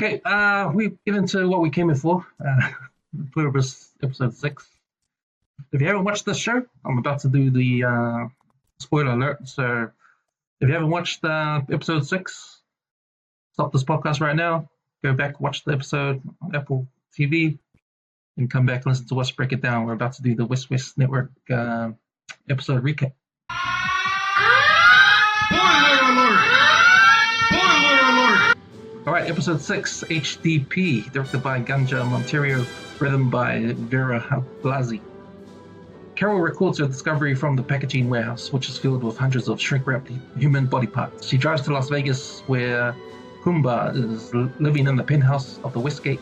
Okay, we get into what we came in for. Pluribus episode 6. If you haven't watched this show, I'm about to do the spoiler alert. So if you haven't watched episode 6, stop this podcast right now. Go back, watch the episode on Apple TV, and come back and listen to us break it down. We're about to do the WesWes Network episode recap. Spoiler alert! Spoiler alert! All right, episode 6, HDP, directed by Ganja Monteiro, written by Vera Blasi. Carol records her discovery from the packaging warehouse, which is filled with hundreds of shrink-wrapped human body parts. She drives to Las Vegas, where Kumba is living in the penthouse of the Westgate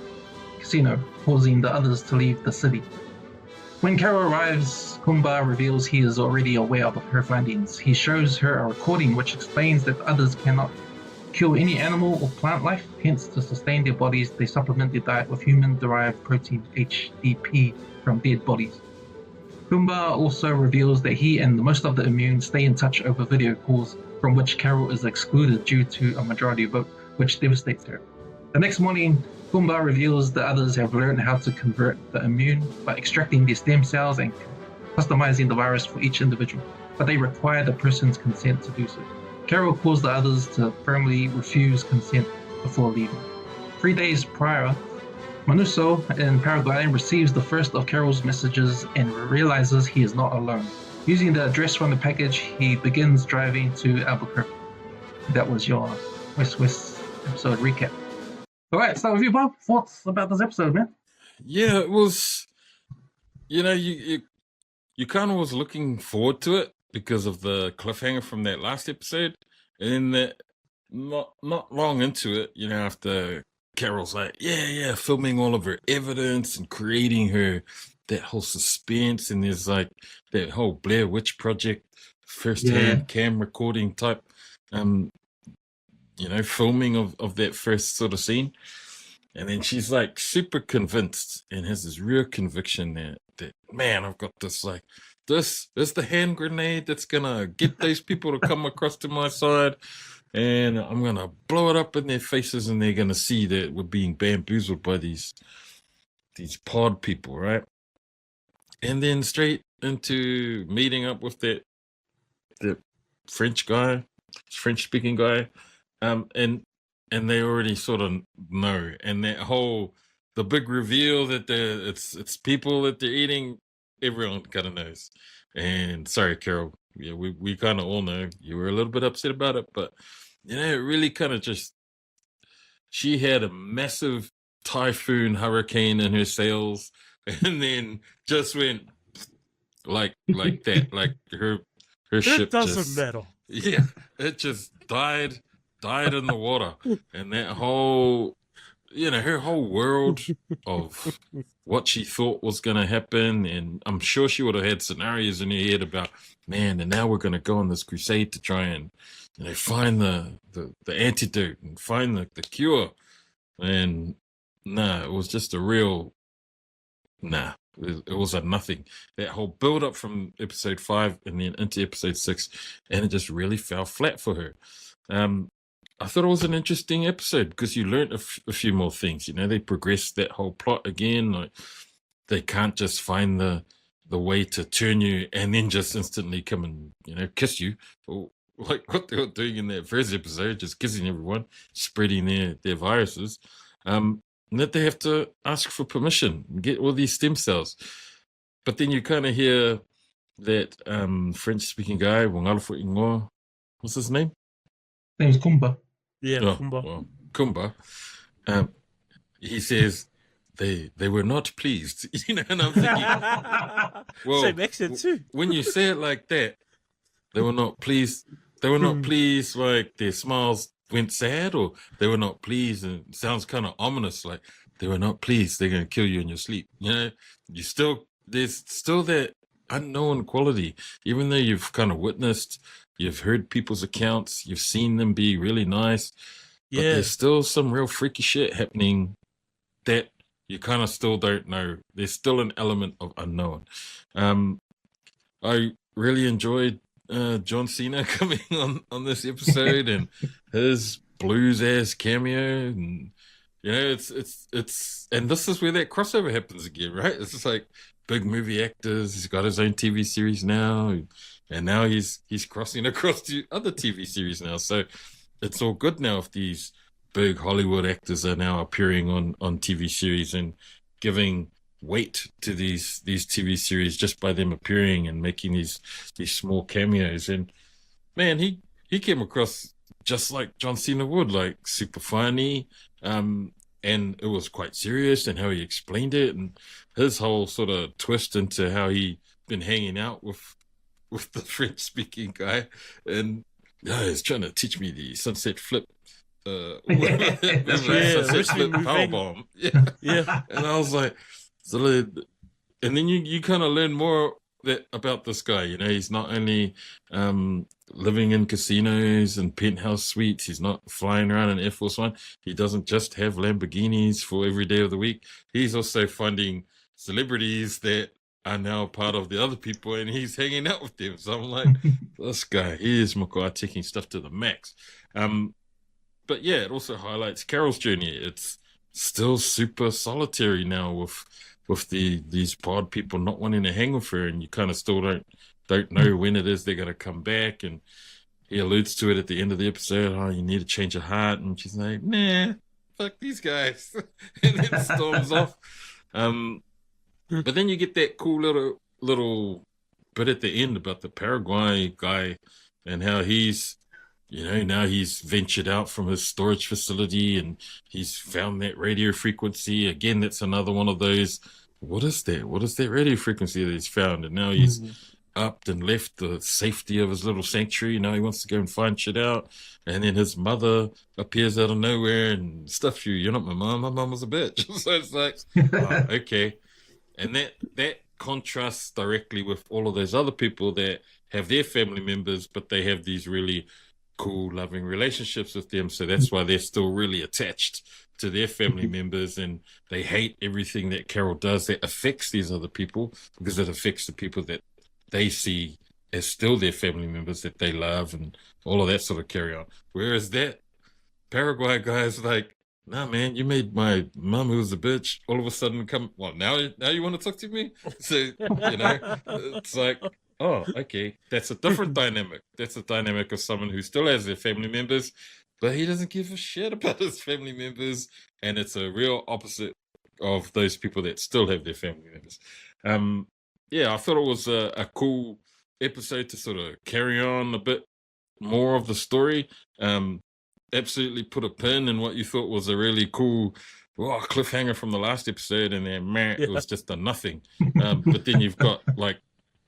Casino, causing the others to leave the city. When Carol arrives, Kumba reveals he is already aware of her findings. He shows her a recording which explains that others cannot kill any animal or plant life, hence to sustain their bodies, they supplement their diet with human-derived protein HDP from dead bodies. Kumba also reveals that he and most of the immune stay in touch over video calls, from which Carol is excluded due to a majority vote, which devastates her. The next morning, Kumba reveals the others have learned how to convert the immune by extracting their stem cells and customizing the virus for each individual, but they require the person's consent to do so. Carol calls the others to firmly refuse consent before leaving. 3 days prior, Manuso in Paraguay receives the first of Carol's messages and realizes he is not alone. Using the address from the package, he begins driving to Albuquerque. That was your WesWes episode recap. All right, start with you, Bob. Thoughts about this episode, man? Yeah, it was, you kind of was looking forward to it because of the cliffhanger from that last episode. And then not long into it, after Carol's like, yeah, filming all of her evidence and creating that whole suspense. And there's like that whole Blair Witch Project first-hand cam recording type, filming of that first sort of scene. And then she's like super convinced and has this real conviction that man, I've got this this is the hand grenade that's gonna get those people to come across to my side, and I'm gonna blow it up in their faces, and they're gonna see that we're being bamboozled by these pod people, right? And then straight into meeting up with the French-speaking guy, and they already sort of know, and the big reveal that it's people that they're eating, everyone kind of knows. And sorry, Carol, yeah, we kind of all know you were a little bit upset about it, but it really kind of she had a massive typhoon hurricane in her sails, and then just went like that, like her ship it doesn't matter. Yeah, it just died in the water, and that whole her whole world of what she thought was going to happen. And I'm sure she would have had scenarios in her head about, man, and now we're going to go on this crusade to try and find the antidote and find the cure. And it was just a real it was a nothing. That whole build up from episode 5 and then into episode 6, and it just really fell flat for her. I thought it was an interesting episode because you learned a few more things. They progressed that whole plot again. Like, they can't just find the way to turn you and then just instantly come and kiss you, or like what they were doing in that first episode, just kissing everyone, spreading their viruses. And that they have to ask for permission and get all these stem cells. But then you kind of hear that French-speaking guy, Wangalafu Ingoa, what's his name? His name is Kumba. Yeah, Kumba. Well, Kumba. He says they were not pleased, and I'm thinking, well, same accent too. When you say it like that, they were not pleased. They were not pleased, like their smiles went sad, or they were not pleased, and it sounds kind of ominous, like they were not pleased. They're going to kill you in your sleep. There's still that unknown quality, even though you've kind of witnessed. You've heard people's accounts. You've seen them be really nice. But there's still some real freaky shit happening that you kind of still don't know. There's still an element of unknown. I really enjoyed John Cena coming on this episode and his blues-ass cameo. And You know, and this is where that crossover happens again, right? It's just like big movie actors. He's got his own TV series now, and now he's crossing across to other TV series now. So it's all good now if these big Hollywood actors are now appearing on TV series and giving weight to these TV series just by them appearing and making these small cameos. And man, he came across just like John Cena would, like super funny, and it was quite serious, and how he explained it, and his whole sort of twist into how he been hanging out with the French speaking guy, and yeah, he's trying to teach me the sunset flip. That's right. Yeah, Sunset flip wrestling move, power eh? bomb. Yeah, Yeah. and I was like, so, and then you kind of learn more about this guy. You know, he's not only living in casinos and penthouse suites. He's not flying around in Air Force One. He doesn't just have Lamborghinis for every day of the week. He's also finding celebrities that are now part of the other people, and he's hanging out with them. So I'm like, this guy, he is Makai taking stuff to the max. But yeah, it also highlights Carol's journey. It's still super solitary now with these pod people not wanting to hang with her, and you kind of still don't know when it is they're going to come back. And he alludes to it at the end of the episode. Oh, you need to change your heart. And she's like, nah, fuck these guys. And then storms off. But then you get that cool little bit at the end about the Paraguay guy and how he's, you know, now he's ventured out from his storage facility and he's found that radio frequency. Again, that's another one of those, what is that? What is that radio frequency that he's found? And now he's upped and left the safety of his little sanctuary. Now he wants to go and find shit out. And then his mother appears out of nowhere and stuff you. You're not my mom. My mom was a bitch. So it's like, oh, okay. And that contrasts directly with all of those other people that have their family members, but they have these really cool, loving relationships with them. So that's why they're still really attached to their family members, and they hate everything that Carol does that affects these other people, because it affects the people that they see as still their family members that they love, and all of that sort of carry on. Whereas that Paraguay guy is like, nah, man, you made my mom, who was a bitch, all of a sudden come, well, now you want to talk to me? So, you know, it's like, oh, okay, that's a different dynamic. That's a dynamic of someone who still has their family members, but he doesn't give a shit about his family members. And it's a real opposite of those people that still have their family members. Yeah, I thought it was a cool episode to sort of carry on a bit more of the story. Absolutely put a pin in what you thought was a really cool cliffhanger from the last episode, and then it was just a nothing. But then you've got like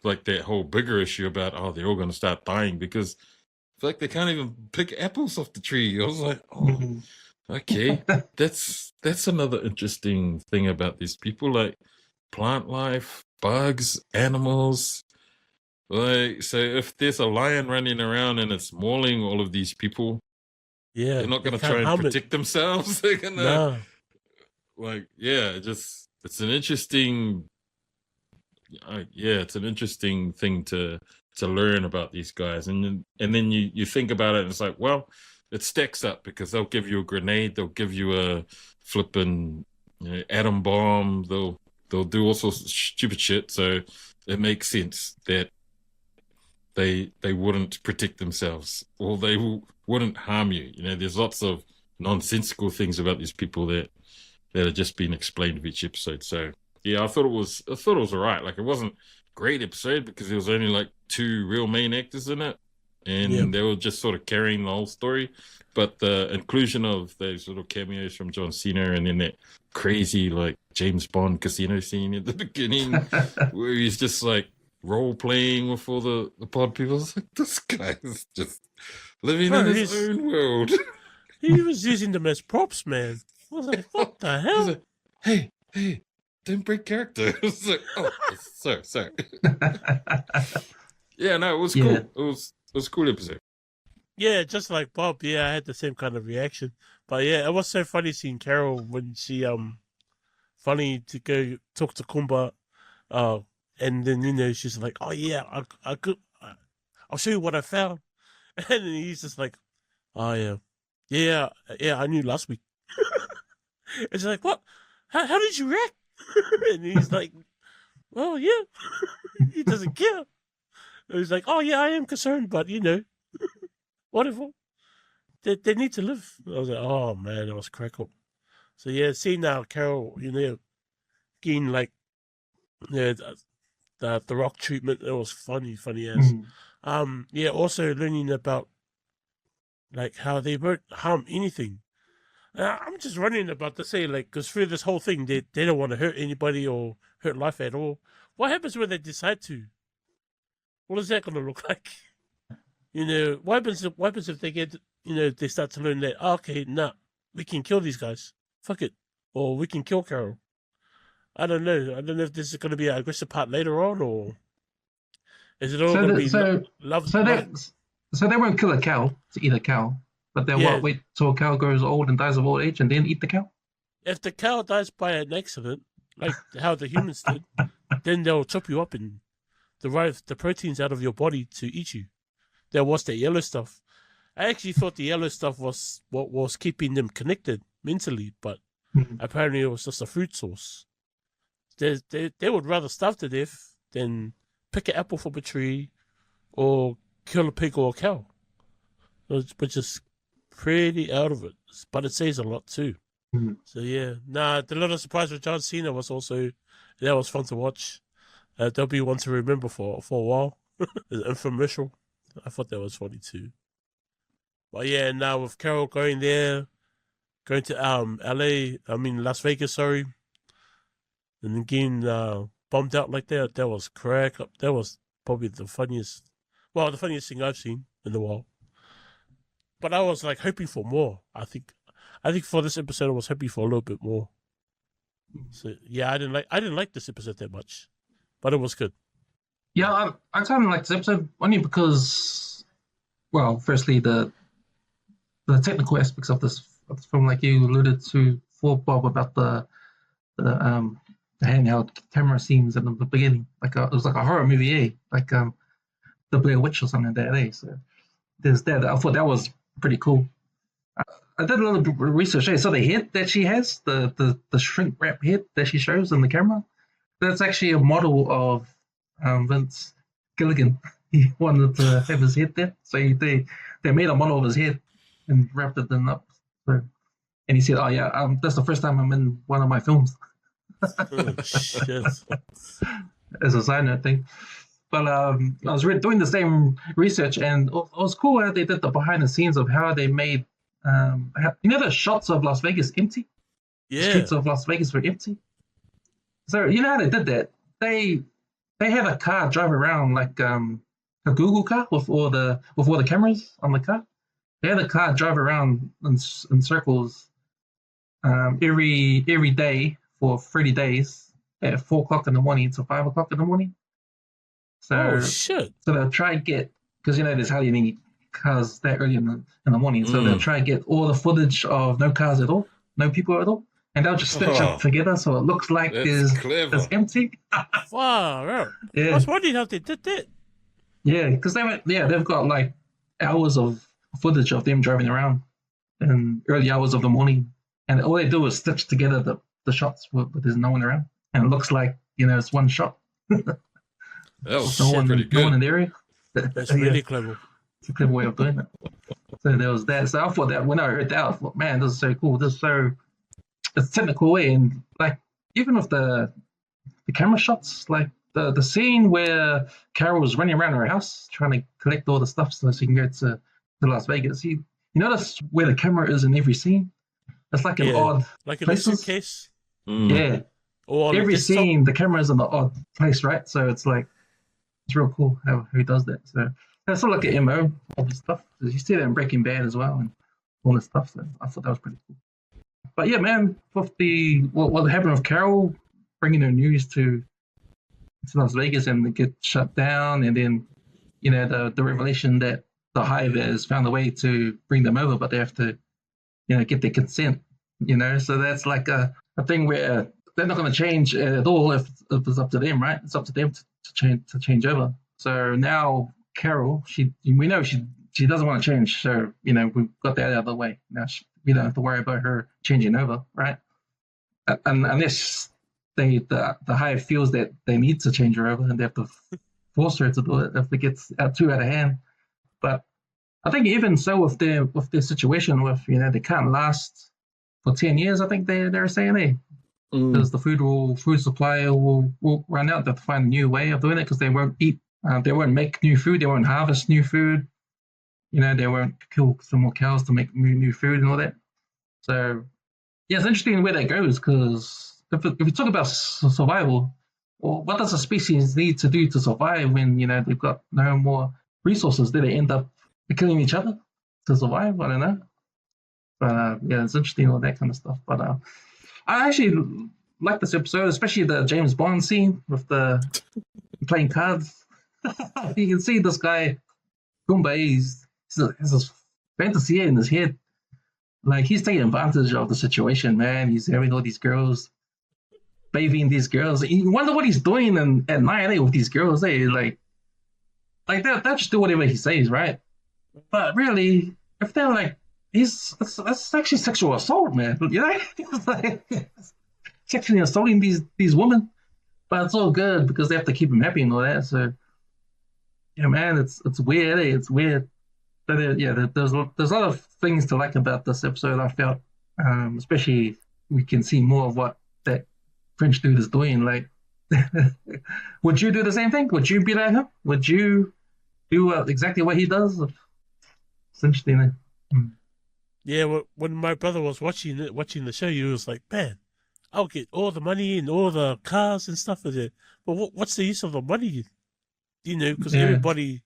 that whole bigger issue about, oh, they're all going to start dying because it's like they can't even pick apples off the tree. I was like, oh, okay, that's another interesting thing about these people, like plant life, bugs, animals. Like, so if there's a lion running around and it's mauling all of these people, they're not going to try and protect themselves. They're going to, it's an interesting, it's an interesting thing to learn about these guys. And then you think about it and it's like, well, it stacks up because they'll give you a grenade, they'll give you a flipping atom bomb, they'll do all sorts of stupid shit. So it makes sense that they wouldn't protect themselves, or they wouldn't harm you. You know, there's lots of nonsensical things about these people that are just being explained with each episode. So yeah, I thought it was all right. Like, it wasn't a great episode because there was only like 2 real main actors in it, and they were just sort of carrying the whole story. But the inclusion of those little cameos from John Cena, and then that crazy like James Bond casino scene at the beginning where he's just like role playing with all the pod people. I was like, this guy is just living in his own world. He was using them as props, man. I was like, what the hell? Like, hey, don't break character. I was like, oh, sorry. Yeah, no, it was cool. It was a cool episode. Yeah, just like Bob. Yeah, I had the same kind of reaction. But yeah, it was so funny seeing Carol when she funny to go talk to Kumba, and then she's like, oh yeah, I'll show you what I found, and then he's just like, oh yeah, I knew last week. It's like, what? How did you react? And he's like, well, yeah. He doesn't care. And he's like, oh, yeah, I am concerned, but, whatever. They need to live. I was like, oh, man, that was crackle. So, yeah, seeing now Carol, getting, like, the rock treatment, it was funny as. Yeah, also learning about, like, how they won't harm anything. I'm just running about to say, like, because through this whole thing, they don't want to hurt anybody or hurt life at all. What happens when they decide to? What is that going to look like? What happens if they get, they start to learn that, okay, we can kill these guys. Fuck it. Or we can kill Carol. I don't know. I don't know if this is going to be an aggressive part later on, or is it all going to be love? So they won't kill a cow to eat a cow, but they'll wait till a cow grows old and dies of old age and then eat the cow? If the cow dies by an accident, like how the humans did, then they'll chop you up and derive the proteins out of your body to eat you. There was the yellow stuff. I actually thought the yellow stuff was what was keeping them connected mentally, but apparently it was just a food source. They would rather starve to death than pick an apple from a tree or kill a pig or a cow, which is pretty out of it. But it says a lot too. So yeah, the little surprise with John Cena was also, that was fun to watch. There'll be one to remember for a while. An infomercial. I thought that was funny too. But yeah, now with Carol going to Las Vegas, sorry, and then getting bombed out like that, that was crack up. That was probably the funniest thing I've seen in a while. But I was like hoping for more. I think for this episode I was hoping for a little bit more. So yeah, I didn't like this episode that much, but it was good. Yeah, I kind of like this episode only because, well, firstly the technical aspects of this film, like you alluded to before, Bob, about the handheld camera scenes in the beginning, like it was like a horror movie, like the Blair Witch or something like that. So there's that. I thought that was pretty cool. I did a little bit of research. So the head that she has, the shrink wrap head that she shows in the camera, that's actually a model of Vince Gilligan. He wanted to have his head there, so they made a model of his head and wrapped it in up. So, and he said, "Oh yeah, that's the first time I'm in one of my films." Oh, shit. As a side note thing. But I was doing the same research, and it was cool how they did the behind the scenes of how they made, the shots of Las Vegas empty? Yeah. The streets of Las Vegas were empty. So you know how they did that? They had a car drive around like a Google car with all the cameras on the car. They had a car drive around in circles every day for 30 days at 4 o'clock in the morning to 5 o'clock in the morning. So, oh shit! So they'll try and get, because there's hardly any cars that early in the morning. So they'll try and get all the footage of no cars at all, no people at all, and they'll just stitch it together so it looks like it's empty. Wow! Right. Yeah. I was wondering how they did that. Yeah, because they've got like hours of footage of them driving around in early hours of the morning, and all they do is stitch together the shots with there's no one around, and it looks like it's one shot. That was pretty good. No one in the area. That's really clever. It's a clever way of doing it. So there was that. So I thought that when I heard that, I thought, man, this is so cool. This is so, it's a technical way, and like even with the camera shots, like the scene where Carol was running around her house trying to collect all the stuff so she can go to Las Vegas. You notice where the camera is in every scene? It's like an odd like in places. a suitcase. Yeah. Or every scene, the camera's in the odd place, right? So it's like, it's real cool how he does that. So that's sort of like an MO of the stuff. You see that in Breaking Bad as well and all this stuff. So I thought that was pretty cool. But yeah, man, with what happened with Carol bringing her news to Las Vegas and they get shut down, and then the revelation that the Hive has found a way to bring them over, but they have to get their consent. So that's like a thing where they're not going to change at all if it's up to them, right? It's up to them to change over. So now Carol, we know she doesn't want to change. So we've got that out of the way. Now we don't have to worry about her changing over, right? unless the hive feels that they need to change her over and they have to force her to do it if it gets too out of hand. But I think even so with their situation with they can't last for 10 years. I think they're saying because the food supply will run out. They have to find a new way of doing it because they won't eat. They won't make new food. They won't harvest new food. They won't kill some more cows to make new food and all that. So, yeah, it's interesting where that goes because if we talk about survival, well, what does a species need to do to survive when they've got no more resources? Do they end up killing each other to survive? I don't know. But yeah, it's interesting all that kind of stuff. But I actually like this episode, especially the James Bond scene with the playing cards. You can see this guy Kumba. He has this fantasy in his head. Like, he's taking advantage of the situation, man. He's having all these girls, bathing these girls. You wonder what he's doing at night with these girls. Like they'll just do whatever he says, right? But really, if they're like, that's actually sexual assault, man. It's like sexually assaulting these women. But it's all good because they have to keep him happy and all that. So, yeah, man, it's weird. It's weird. But there's a lot of things to like about this episode. I felt, especially we can see more of what that French dude is doing. Like, would you do the same thing? Would you be like him? Would you do exactly what he does? It's interesting. Yeah, when my brother was watching the show, he was like, "Man, I'll get all the money and all the cars and stuff with it. But what's the use of the money? Because everybody's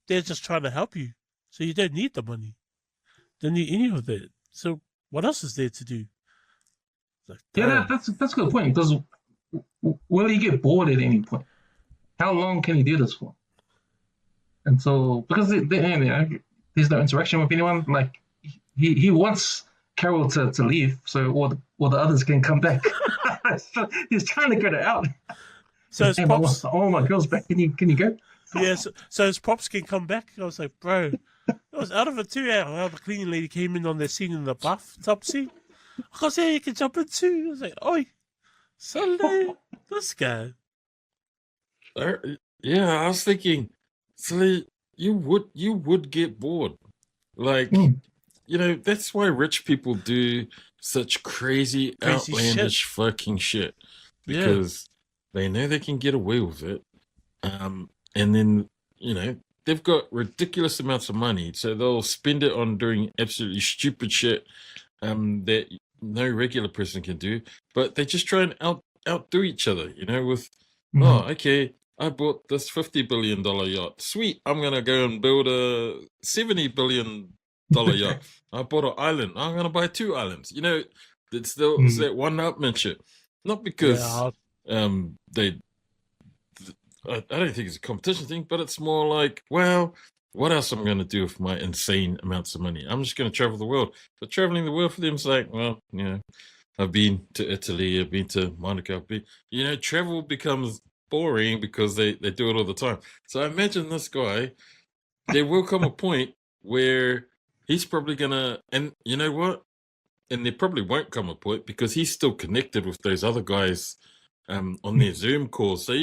they're just trying to help you, so you don't need the money, don't need any of that. So what else is there to do?" Like, that's a good point because will he get bored at any point? How long can he do this for? And so because there's no interaction with anyone, like he wants Carol to leave so all the others can come back. So he's trying to get her out. So his pops, my girl's back. Can you go? Yeah, so his pops can come back. I was like, bro, I was out of it too. How the cleaning lady came in on their scene in the bathtub scene. I goes, yeah, you can jump in too. I was like, oi, Sunday, this guy. Yeah, I was thinking, so you would get bored. Like, that's why rich people do such crazy outlandish fucking shit. Because they know they can get away with it. And then, they've got ridiculous amounts of money. So they'll spend it on doing absolutely stupid shit that no regular person can do. But they just try and outdo each other, with, okay, I bought this $50 billion yacht. Sweet, I'm going to go and build a $70 billion yacht. I bought an island. I'm going to buy 2 islands. It's that one-upmanship. Not because I don't think it's a competition thing, but it's more like, well, what else am I going to do with my insane amounts of money? I'm just going to travel the world. But traveling the world for them is like, well, I've been to Italy, I've been to Monaco. Travel becomes boring because they do it all the time. So I imagine this guy, there will come a point where he's probably going to, and you know what? And there probably won't come a point because he's still connected with those other guys on their Zoom calls. So,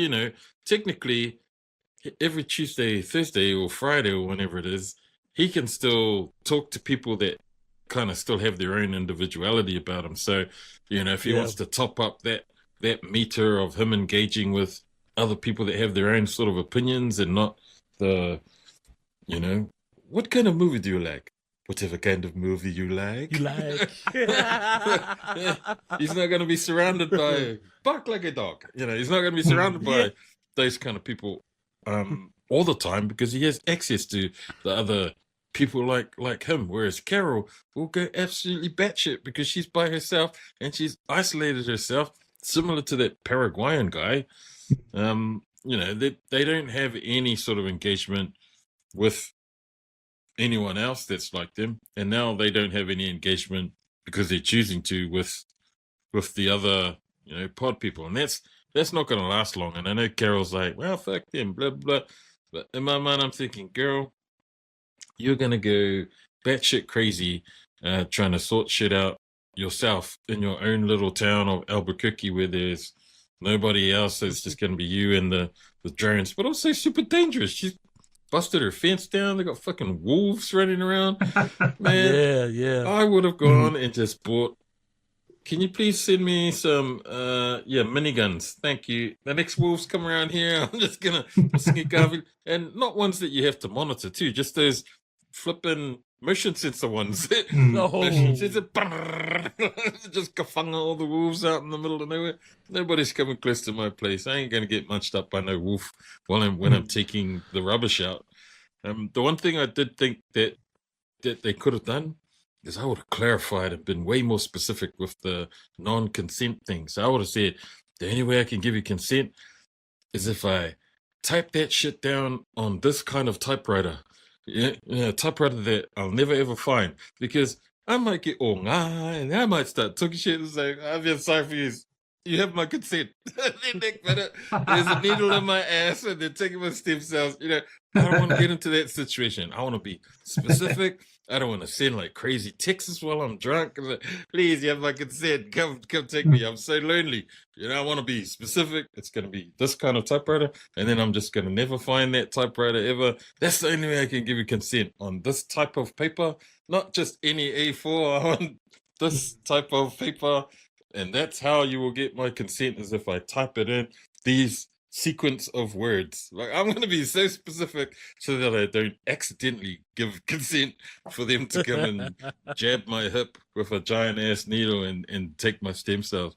technically, every Tuesday, Thursday, or Friday, or whenever it is, he can still talk to people that kind of still have their own individuality about him. So, if he wants to top up that meter of him engaging with other people that have their own sort of opinions and not the, what kind of movie do you like? Whatever kind of movie you like. You like. He's not going to be surrounded by bark like a dog. He's not going to be surrounded by those kind of people all the time because he has access to the other people like him. Whereas Carol will go absolutely batshit because she's by herself and she's isolated herself, similar to that Paraguayan guy. They don't have any sort of engagement with anyone else that's like them, and now they don't have any engagement because they're choosing to with the other pod people, and that's not going to last long. And I know Carol's like, well, fuck them, blah blah, but in my mind I'm thinking, girl, you're going to go batshit crazy trying to sort shit out yourself in your own little town of Albuquerque where there's nobody else. It's just going to be you and the drones. But also super dangerous. She's busted her fence down. They got fucking wolves running around. Man, Yeah. I would have gone and just bought. Can you please send me some miniguns? Thank you. The next wolves come around here, I'm just gonna sneak over, and not ones that you have to monitor too, just those flipping motion sensor ones. No. Motion sensor, just kafanga all the wolves out in the middle of nowhere. Nobody's coming close to my place. I ain't gonna get munched up by no wolf when I'm taking the rubbish out. The one thing I did think that they could have done is I would have clarified and been way more specific with the non-consent thing. So I would have said, the only way I can give you consent is if I type that shit down on this kind of typewriter. Yeah, typewriter that I'll never ever find. Because I might get all and I might start talking shit and say, I feel sorry for you. You have my consent. There's a needle in my ass and they're taking my stem cells. I don't want to get into that situation. I want to be specific. I don't want to send like crazy texts while I'm drunk. Like, please, you have my consent. Come take me. I'm so lonely. I want to be specific. It's going to be this kind of typewriter. And then I'm just going to never find that typewriter ever. That's the only way I can give you consent on this type of paper. Not just any A4. I want this type of paper. And that's how you will get my consent, is if I type it in these sequence of words. Like, I'm going to be so specific so that I don't accidentally give consent for them to come and jab my hip with a giant ass needle and take my stem cells.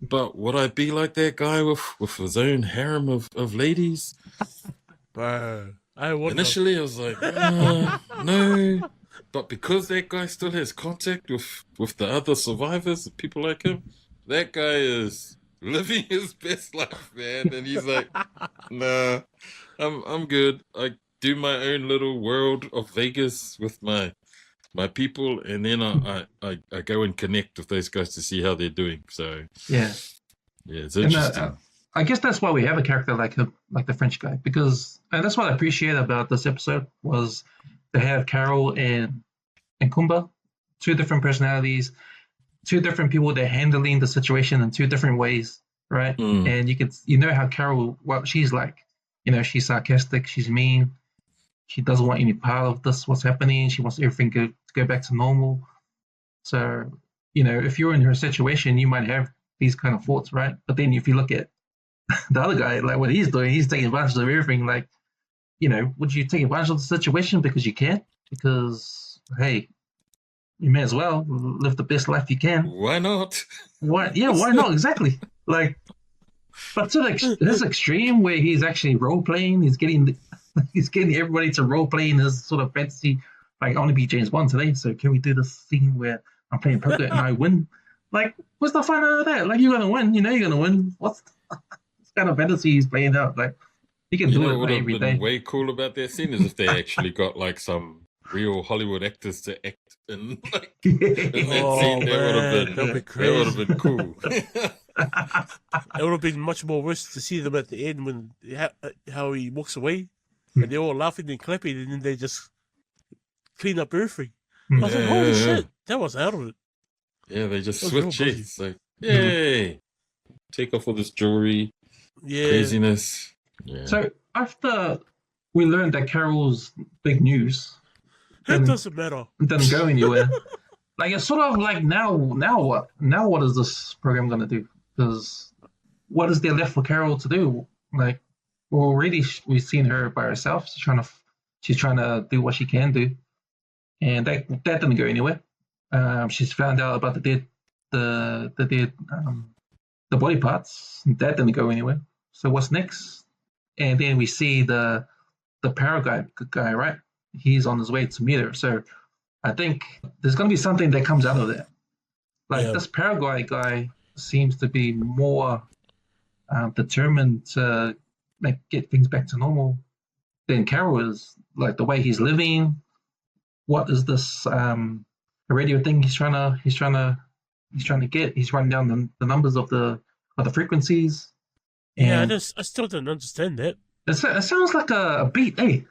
But would I be like that guy with his own harem of ladies? Bro, I wonder. Initially, I was like, no. But because that guy still has contact with the other survivors, people like him, that guy is living his best life, man. And he's like, nah, I'm good. I do my own little world of Vegas with my people, and then I go and connect with those guys to see how they're doing. So yeah, it's interesting. I guess that's why we have a character like him, like the French guy, because that's what I appreciate about this episode was they have Carol and Kumba, two different personalities, two different people that are handling the situation in two different ways, right? And you know how Carol, what she's like, she's sarcastic, she's mean, she doesn't want any part of this, what's happening, she wants everything to go back to normal. So, if you're in her situation, you might have these kind of thoughts, right? But then if you look at the other guy, like what he's doing, he's taking advantage of everything. Like, would you take advantage of the situation because you can? Because, hey, you may as well live the best life you can. Why not? Why? Yeah, why not? Exactly. Like, but to this extreme where he's actually role playing, he's getting everybody to role play in his sort of fantasy. Like, I want to be James Bond today, so can we do this scene where I'm playing poker and I win? Like, what's the fun out of that? Like, you're gonna win. You're gonna win. What's kind of fantasy he's playing out? Like, he can do it like, every day. Way cool about that scene is if they actually got like some real Hollywood actors to act in like in that scene. That would have been cool. It would have been much more worse to see them at the end when how he walks away and they're all laughing and clapping, and then they just clean up everything. I was like, holy shit, that was out of it. Yeah, they just switch sheets. Like, yay! Take off all this jewelry, craziness. Yeah. So after we learned that Carol's big news, it doesn't matter. It doesn't go anywhere. Like, it's sort of like now what? Now what is this program going to do? Because what is there left for Carol to do? Like, well, already we've seen her by herself. She's trying to do what she can do, and that didn't go anywhere. She's found out about the body parts. That didn't go anywhere. So what's next? And then we see the power guy, right? He's on his way to meet her. So I think there's going to be something that comes out of that. Like, this Paraguay guy seems to be more determined to get things back to normal than Carol is. Like, the way he's living. What is this radio thing he's trying to get? He's running down the numbers of the frequencies. And I still don't understand that. It sounds like a beat, eh?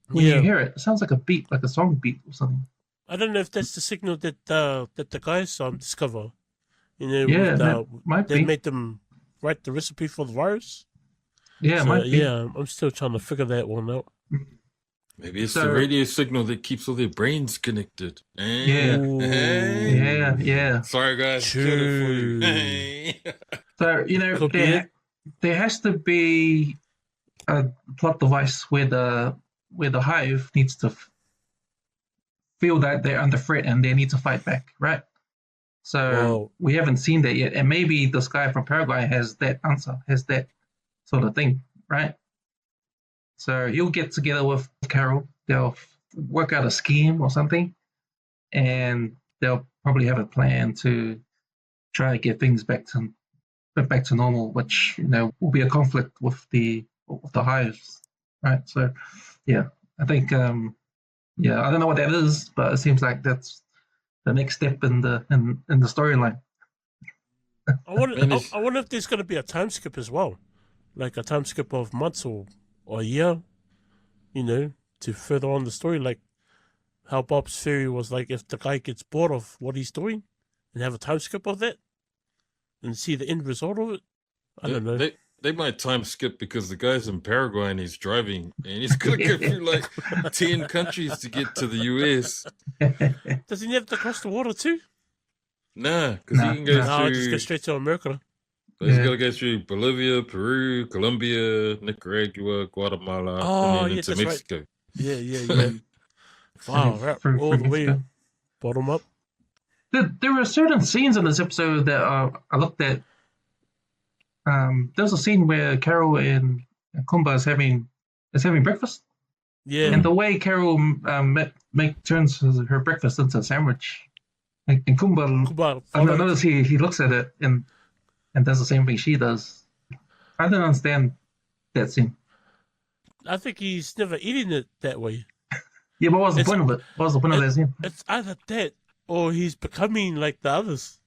When you hear it, it sounds like a beat, like a song beat or something. I don't know if that's the signal that the guys discover. You know, Yeah, with that might that be. made them write the recipe for the virus. Yeah, it So might be. yeah, I'm still trying to figure that one out. Maybe it's the So- radio signal that keeps all their brains connected. Yeah. Eh? Yeah. Sorry, guys. Killed it for you. True. Hey. So, Could be it. there has to be a plot device where the hive needs to feel that they're under threat and they need to fight back, right? So Well- we haven't seen that yet, and maybe this guy from Paraguay has that answer, has that sort of thing, right? So he'll get together with Carol. They'll work out a scheme or something, and they'll probably have a plan to try to get things back to normal, which will be a conflict with the hives, right? So, yeah, I think I don't know what that is, but it seems like that's the next step in the storyline. I wonder, Man, I wonder if there's going to be a time skip as well, like a time skip of months or a year, to further on the story, like how Bob's theory was like if the guy gets bored of what he's doing and have a time skip of that and see the end result of it. I don't know. They might time skip because the guy's in Paraguay and he's driving and he's going to go through like 10 countries to get to the US. Does he have to cross the water too? Nah, because Nah, he can go nah. No, through. just go straight to America. He's Yeah. got to go through Bolivia, Peru, Colombia, Nicaragua, Guatemala, Oh, and then yeah, into that's right. Mexico. Yeah. Wow, right, Through all the way Mexico. bottom up. There were certain scenes in this episode that I looked at. There's a scene where Carol and Kumba is having breakfast, Yeah, and the way Carol turns her breakfast into a sandwich, and Kumba, Kuba I followed. notice he looks at it and does the same thing she does. I don't understand that scene. I think he's never eating it that way. Yeah, but what was the It's- point of it? What was the point of that scene? It's either that or he's becoming like the others.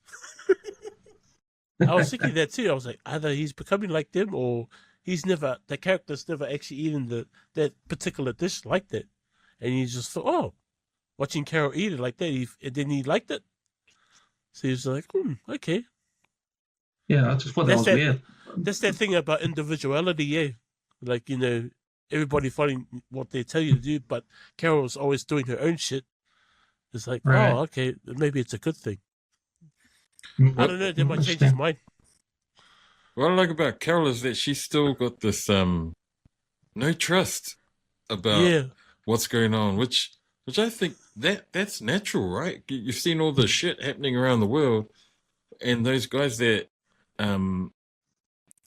I was thinking that too. I was like, either he's becoming like them or the character's never actually eaten that particular dish like that. And he just thought, oh, watching Carol eat it like that, and then he liked it. So he was like, okay. Yeah, I just thought that That's was that- weird. That's that thing about individuality, yeah. Like, everybody following what they tell you to do, but Carol's always doing her own shit. It's like, Right. oh, okay, maybe it's a good thing. Mm, I don't know, they might change his mind. What I like about Carol is that she's still got this no trust about Yeah. what's going on, which I think that's natural, right? You've seen all the shit happening around the world, and those guys that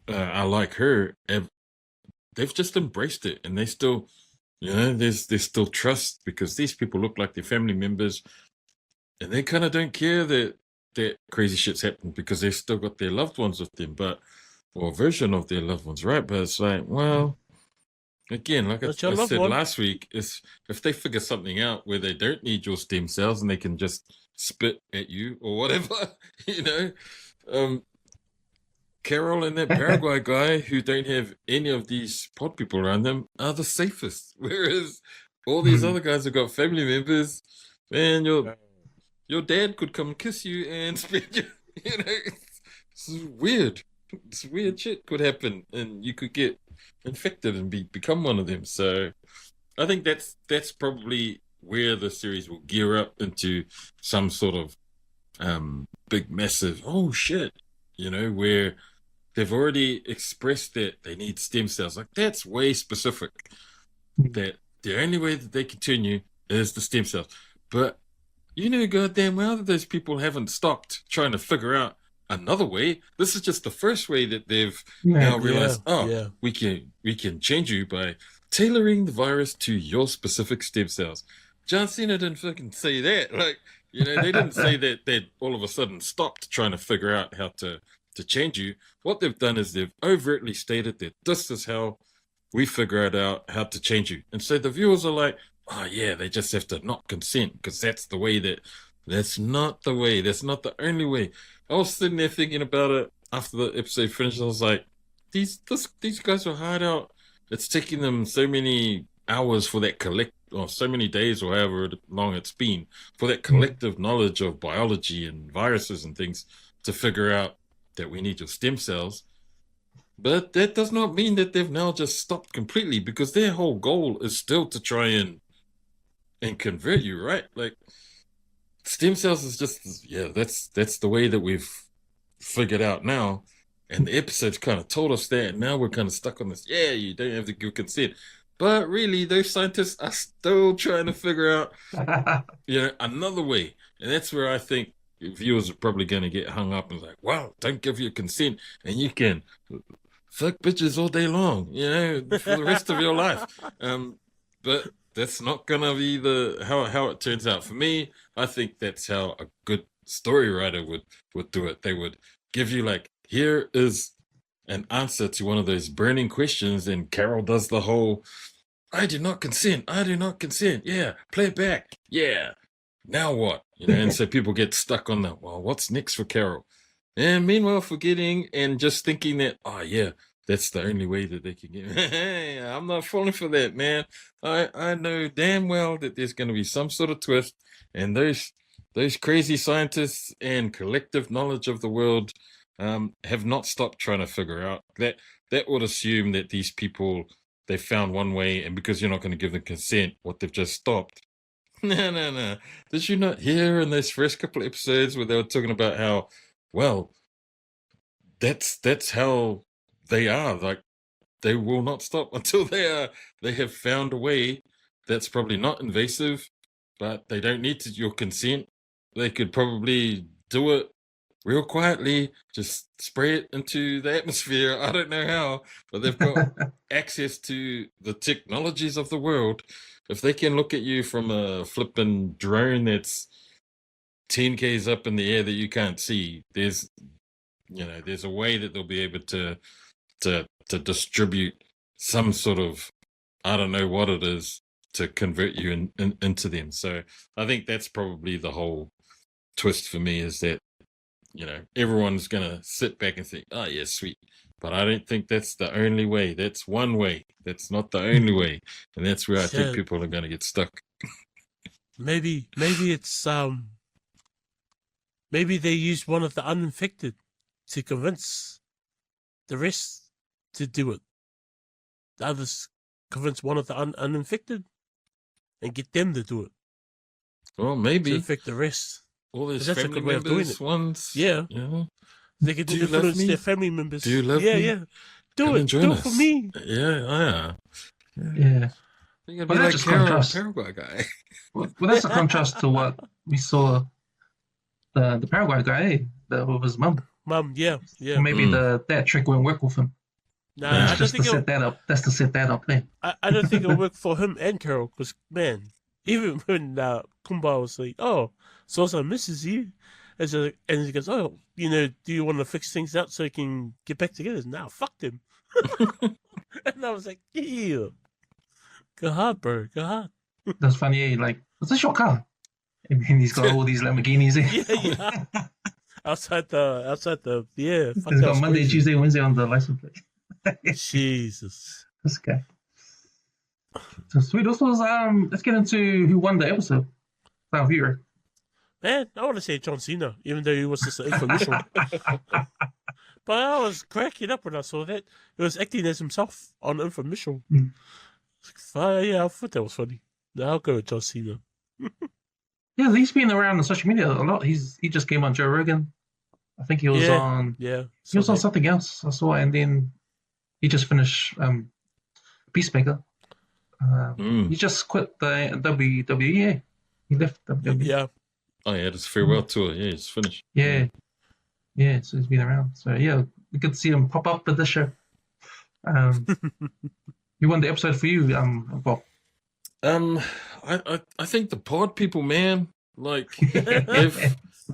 are like her, they've just embraced it, and they still, there's still trust because these people look like their family members, and they kind of don't care that crazy shit's happened because they've still got their loved ones with them, or a version of their loved ones, right? But it's like, well, again, like I That's your loved said one. last week, is if they figure something out where they don't need your stem cells and they can just spit at you or whatever, Carol and that Paraguay guy who don't have any of these pod people around them are the safest. Whereas all these other guys have got family members. Man, your dad could come kiss you and spit you. It's weird. It's weird shit could happen, and you could get infected and become one of them. So I think that's probably where the series will gear up into some sort of big, massive, oh shit, where they've already expressed that they need stem cells. Like, that's way specific. That the only way that they continue is the stem cells. But goddamn well that those people haven't stopped trying to figure out another way. This is just the first way that they've now realized, we can change you by tailoring the virus to your specific stem cells. John Cena didn't fucking say that. Like, they didn't say that they'd all of a sudden stopped trying to figure out how to change you. What they've done is they've overtly stated that this is how we figure out how to change you. And so the viewers are like, oh yeah, they just have to not consent because that's the way that's not the way. That's not the only way. I was sitting there thinking about it after the episode finished. I was like, these guys are hard out. It's taking them so many hours for that so many days or however long it's been for that collective knowledge of biology and viruses and things to figure out that we need your stem cells. But that does not mean that they've now just stopped completely, because their whole goal is still to try and convert you, right? Like, stem cells is just, that's the way that we've figured out now. And the episodes kind of told us that, and now we're kind of stuck on this. Yeah, you don't have to give consent. But really, those scientists are still trying to figure out, another way. And that's where I think viewers are probably going to get hung up and like, wow, don't give your consent, and you can fuck bitches all day long, for the rest of your life. But that's not going to be how it turns out. For me, I think that's how a good story writer would do it. They would give you like, here is an answer to one of those burning questions, and Carol does the whole, I do not consent. Yeah, play it back. Yeah. Now what? And so people get stuck on that. Well, what's next for Carol? And meanwhile, forgetting and just thinking that, oh yeah, that's the only way that they can get. Hey, I'm not falling for that, man. I know damn well that there's going to be some sort of twist, and those crazy scientists and collective knowledge of the world have not stopped trying to figure out that. That would assume that these people, they found one way, and because you're not going to give them consent, what they've just stopped. No. Did you not hear in those first couple of episodes where they were talking about how, well, that's how they are. Like, they will not stop until they have found a way that's probably not invasive, but they don't need your consent. They could probably do it real quietly, just spray it into the atmosphere. I don't know how, but they've got access to the technologies of the world. If they can look at you from a flippin' drone that's 10 Ks up in the air that you can't see, there's a way that they'll be able to distribute some sort of, I don't know what it is, to convert you into them. So I think that's probably the whole twist for me, is that, everyone's going to sit back and think, oh yeah, sweet. But I don't think that's the only way. That's one way. That's not the only way. And that's where I think people are going to get stuck. Maybe it's, maybe they used one of the uninfected to convince the rest to do it. The others convince one of the uninfected and get them to do it. Well, maybe. To infect the rest. All those that's family a good way of doing it. Ones. Yeah. They can influence their family members. Do you love me? Yeah. Do it for me. Yeah. Well, that's just contrast. Paraguay guy. Well, that's a contrast to what we saw the Paraguay guy with his mum. Yeah. Maybe that trick won't work with him. No, I don't think set that up. That's to set that up there. I don't think it'll work for him and Carol, because man, even when Kumba was like, "Oh, Sosa misses you," and he goes, "Oh, do you want to fix things out so you can get back together?" Now, fuck them. And I was like, "Yeah, go hard, bro, go hard." That's funny. Like, is this your car? And he's got all these Lamborghinis. Yeah. outside the He's got Monday, crazy. Tuesday, Wednesday on the license plate. Jesus, this guy. So sweet. This was let's get into who won the episode. Our viewer. Man, I want to say John Cena, even though he was just an infomercial. But I was cracking up when I saw that. He was acting as himself on infomercial. Yeah, I thought that was funny. Now I'll go with John Cena. Yeah, he's been around on social media a lot. He just came on Joe Rogan. I think he was on. Yeah, he was on something else I saw, and then he just finished Peacemaker. He just quit the WWE. He left WWE. Yeah. Oh yeah, this farewell tour. Yeah, it's finished. Yeah. So he's been around. So yeah, we could see him pop up with this show. You won the episode for you, Bob. I think the pod people, man, like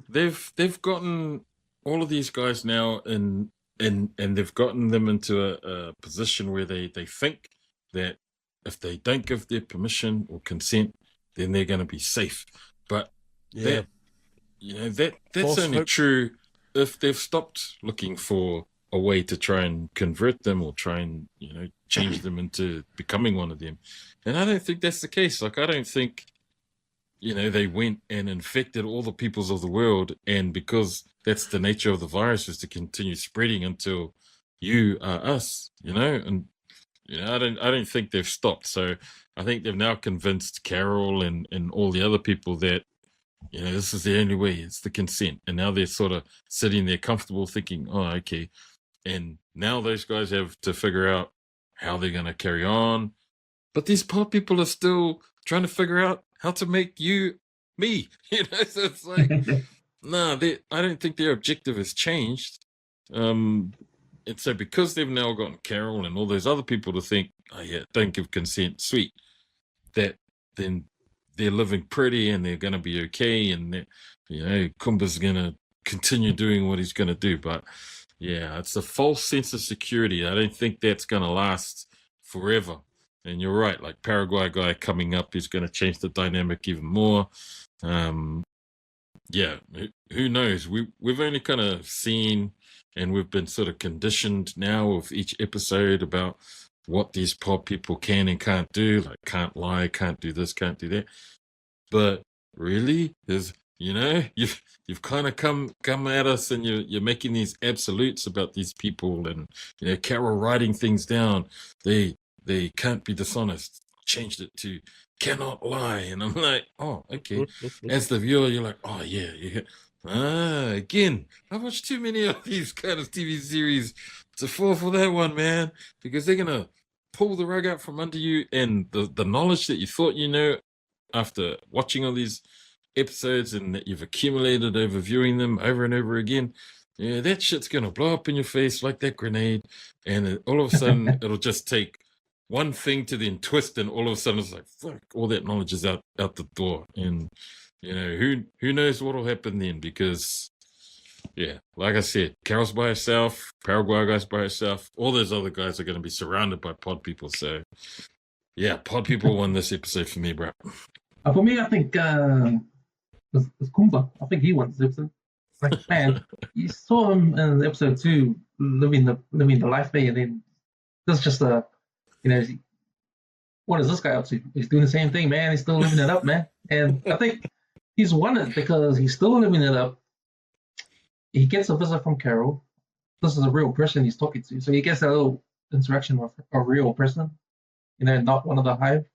they've gotten all of these guys now, and they've gotten them into a position where they think that if they don't give their permission or consent, then they're going to be safe. But that's False only hope. true if they've stopped looking for a way to try and convert them or try and, change them into becoming one of them. And I don't think that's the case. Like, I don't think, they went and infected all the peoples of the world. And because that's the nature of the virus, is to continue spreading until you are us, and, I don't think they've stopped. So I think they've now convinced Carol and all the other people that, this is the only way, it's the consent. And now they're sort of sitting there comfortable thinking, oh, okay. And now those guys have to figure out how they're going to carry on. But these poor people are still trying to figure out how to make you me. So it's like, no, I don't think their objective has changed. And so because they've now gotten Carol and all those other people to think, oh yeah, don't give consent, sweet, that then they're living pretty and they're going to be okay, and that, Kumba's going to continue doing what he's going to do. But yeah, it's a false sense of security. I don't think that's going to last forever. And you're right, like Paraguay guy coming up is going to change the dynamic even more. Yeah, who knows? We've only kind of seen, and we've been sort of conditioned now with each episode about what these pod people can and can't do, like can't lie, can't do this, can't do that. But really, there's, you've kind of come at us, and you're making these absolutes about these people, and Carol writing things down. They can't be dishonest. Changed it to cannot lie, and I'm like, oh, okay. As the viewer, you're like, oh yeah. Again, I watched too many of these kind of TV series to fall for that one, man, because they're gonna pull the rug out from under you, and the knowledge that you thought after watching all these episodes and that you've accumulated over viewing them over and over again, that shit's gonna blow up in your face like that grenade, and all of a sudden it'll just take one thing to then twist, and all of a sudden it's like, fuck, all that knowledge is out the door. And who knows what'll happen then, because yeah, like I said, Carol's by herself, Paraguay guy's by herself, all those other guys are going to be surrounded by pod people. So yeah, pod people won this episode for me, bro. For me, I think it's Kumba. I think he won this episode. Like, man, you saw him in episode 2 living the life there, and then this is just what is this guy up to? He's doing the same thing, man. He's still living it up, man. And I think he's won it because he's still living it up. He gets a visit from Carol. This is a real person he's talking to. So he gets a little interaction with a real person, not one of the hive.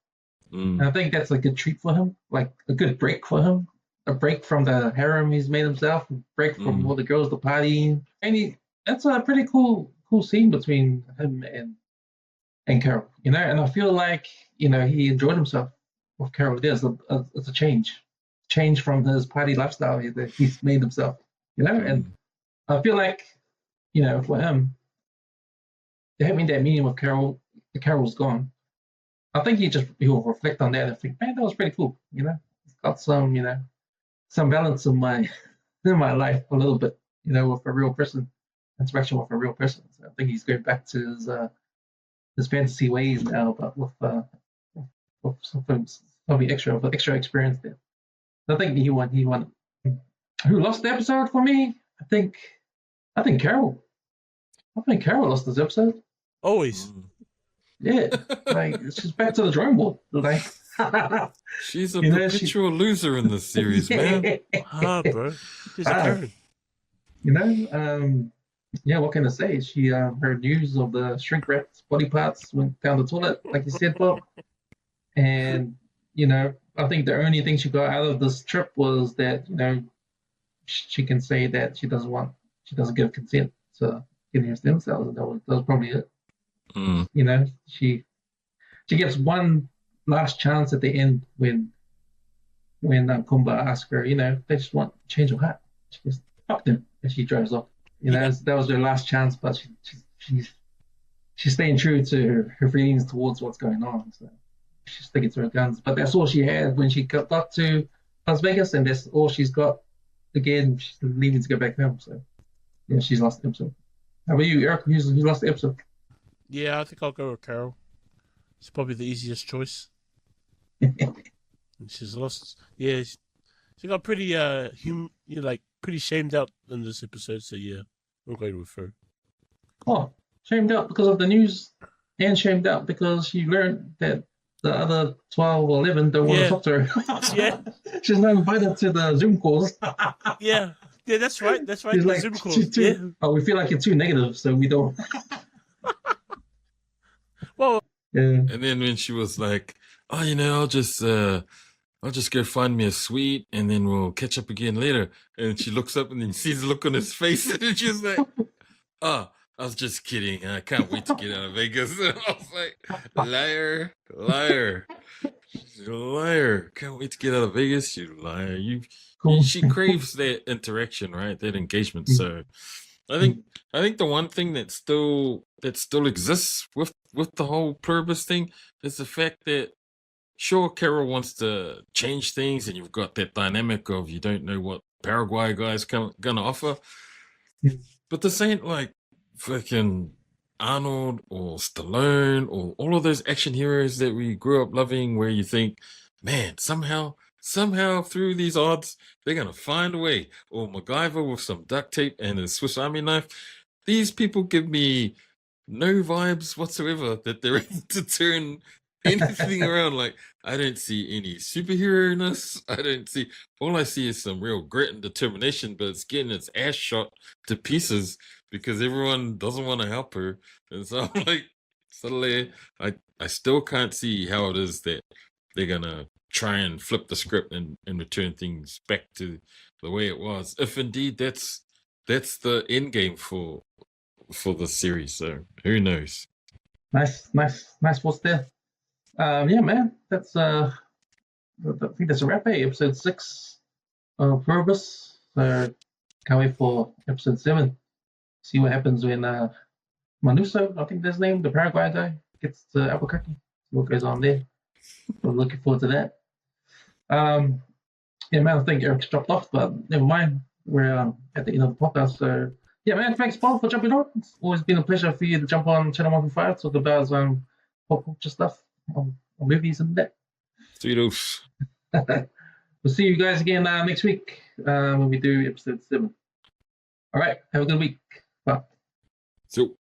And I think that's a good treat for him, like a good break for him. A break from the harem he's made himself, a break from all the girls, the partying. And that's a pretty cool scene between him and Carol, and I feel like, he enjoyed himself with Carol. It's a change from his party lifestyle that he's made himself, and I feel like, for him, having that meeting with Carol, Carol's gone. I think he'll reflect on that and think, man, that was pretty cool, it's got some, some balance in my life a little bit, with a real person, interaction with a real person. So I think he's going back to his fantasy ways now, but with something extra experience there. I think he won. Who lost the episode for me? I think Carol. I think Carol lost this episode. Always. Yeah, like she's back to the drawing board. Like she's a perpetual loser in this series, man. Bro, she's a yeah, what can I say? She heard news of the shrink wrapped body parts went down the toilet, like you said, Bob. And I think the only thing she got out of this trip was that she can say that she doesn't give consent to getting her stem cells, and that was probably it. She gets one last chance at the end when Kumba asks her, they just want to change her heart. She just fuck them, and she drives off. That was her last chance, but she's staying true to her feelings towards what's going on. So she's sticking to her guns. But that's all she had when she got to Las Vegas, and that's all she's got. Again, she's leaving to go back home. So yeah, she's lost the episode. How about you, Eric? Who's lost the episode? Yeah, I think I'll go with Carol. It's probably the easiest choice. She's lost. Yeah, she got pretty pretty shamed out in this episode. So yeah, I'm going with her. Oh, shamed out because of the news, and shamed out because she learned that the other 12 or 11 don't want to Yeah. talk to her. Yeah. She's not invited to the Zoom calls. Yeah. Yeah, that's right. That's right. She's The like, Zoom calls. she's too, Yeah. oh, we feel like you're too negative, so we don't. Well, Yeah. And then when she was like, "Oh, I'll just go find me a sweet, and then we'll catch up again later." And she looks up and then sees the look on his face, and she's like, "Oh, I was just kidding. I can't wait to get out of Vegas." And I was like, "Liar, liar, you're a liar! Can't wait to get out of Vegas, you liar! Cool. She craves that interaction, right? That engagement. So, I think the one thing that still exists with the whole pluribus thing is the fact that sure, Carol wants to change things, and you've got that dynamic of you don't know what Paraguay guys gonna offer. Yeah. But this ain't like fucking Arnold or Stallone or all of those action heroes that we grew up loving, where you think, man, somehow through these odds, they're gonna find a way. Or MacGyver with some duct tape and a Swiss Army knife. These people give me no vibes whatsoever that they're able to turn anything around. Like, I don't see any superhero-ness. All I see is some real grit and determination, but it's getting its ass shot to pieces because everyone doesn't want to help her. And so I'm like, suddenly, I still can't see how it is that they're gonna try and flip the script and return things back to the way it was. If indeed that's the end game for the series. So who knows? Nice what's there. Yeah, man, that's I think that's a wrap. Episode 6 of Pluribus. So can't wait for episode 7. See what happens when Manuso, I think that's his name, the Paraguay guy, gets to Albuquerque. See what goes on there. We're looking forward to that. Yeah, man, I think Eric's dropped off, but never mind. We're at the end of the podcast. So yeah, man, thanks, Paul, for jumping on. It's always been a pleasure for you to jump on Channel 155, talk about pop culture stuff, on movies and that. Sweetos. We'll see you guys again next week when we do episode 7. All right, have a good week. Bye. So